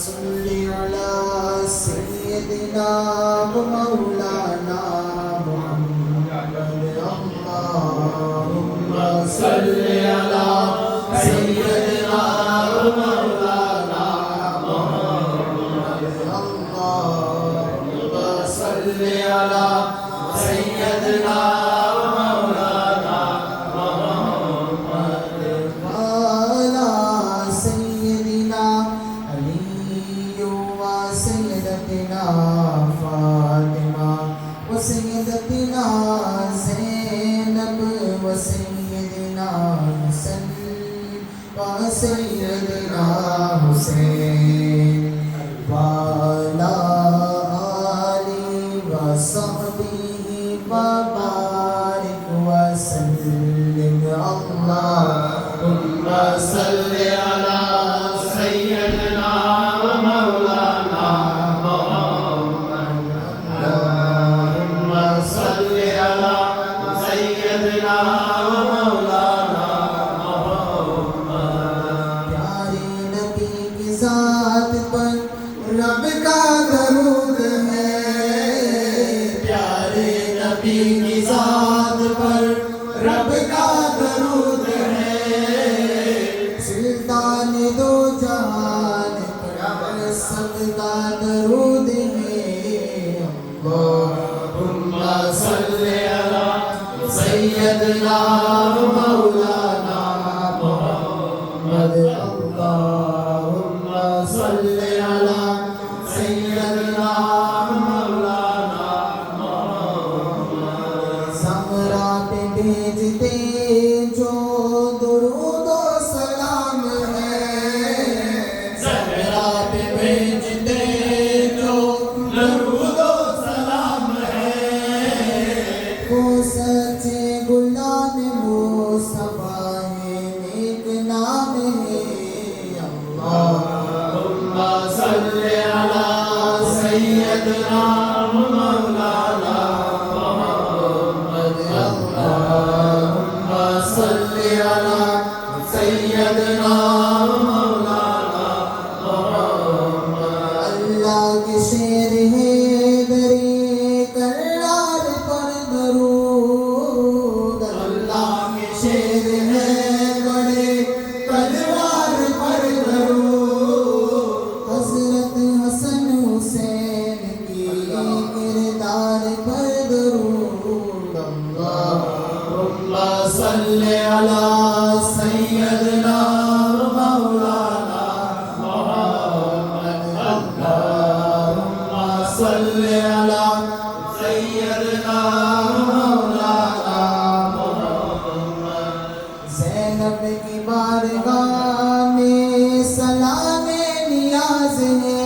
صل على سيدنا ومولانا محمد اللهم صل على سيدنا ومولانا محمد اللهم صل على سيدنا سيدتنا زينب وسيدنا حسن وسيدنا حسين وعلى آله وصحبه وبارك وسلم اللهم صل على سيدنا ومولانا ذات پر رب کا درود ہے پیارے نبی کی ذات پر رب کا درود ہے سلطان دو جہان پر سب کا درود ہے اللہم صل علی سیدنا مولانا محمد صل على سيدنا مولانا محمد زہرا پہ بھیجتے جو درود و سلام ہے زہرا پہ بھیجتے جو درود و سلام ہے وہ سچے غلام مصطفیٰ ہے نیک نام ہے اللہ صل على سيدنا مولانا محمد اللهم صل على سيدنا مولانا محمد اللہ کے شیر ہے درے کرار پر درود اللہ کے شیر ہے بڑے کرار پر درود حضرت حسن حسین کی کردار پر درود اللہم صل علی سیدنا مولانا محمد اللہم صل علی سیدنا مولانا محمد زینب کی بارگاہ میں سلام نیاز ہے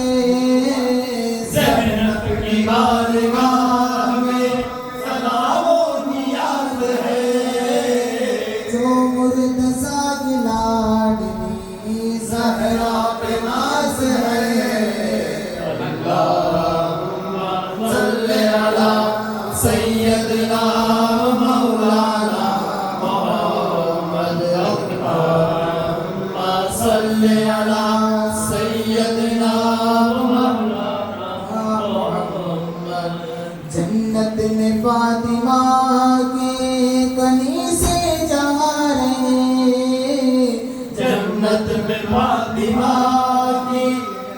زینب کی بارگاہ میں سلام و نیاز ہے جو مرتضیٰ کی لاڈلی زہرا پہ ناز ہے اللہم صل علی سیدنا مولانا محمد اللہم صل علی سیدنا مولانا محمد جنت میں فاطمہ کے کنیسے جہاں رہے جنت میں فاطمہ کی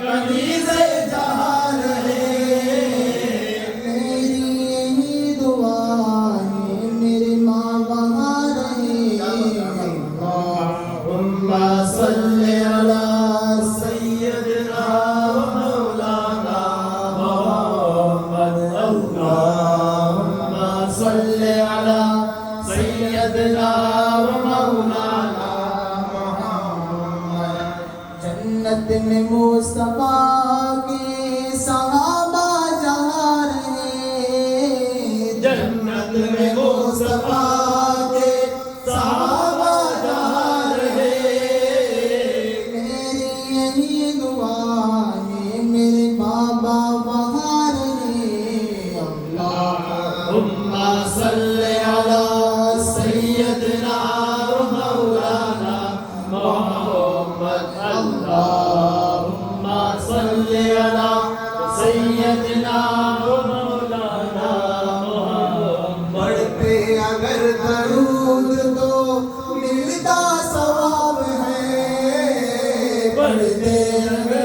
کنیسے جہاں رہے میری یہی دعا ہے میرے ماں وہاں رہے اللہم صل علی سیدنا مولانا محمد اللہم صل علی سیدنا مولانا محمد جنت میں مصطفیٰ کے صحابہ جہاں رہے جنت میں مصطفیٰ کے صحابہ جہاں رہے میری یہی دعا ہے میرے بابا وہاں رہے اللہم صل علی سیدنا مولانا محمد اللہم صل سجنا مولانا محمد پڑھتے اگر درود تو ملتا ثواب ہے، پڑھتے اگر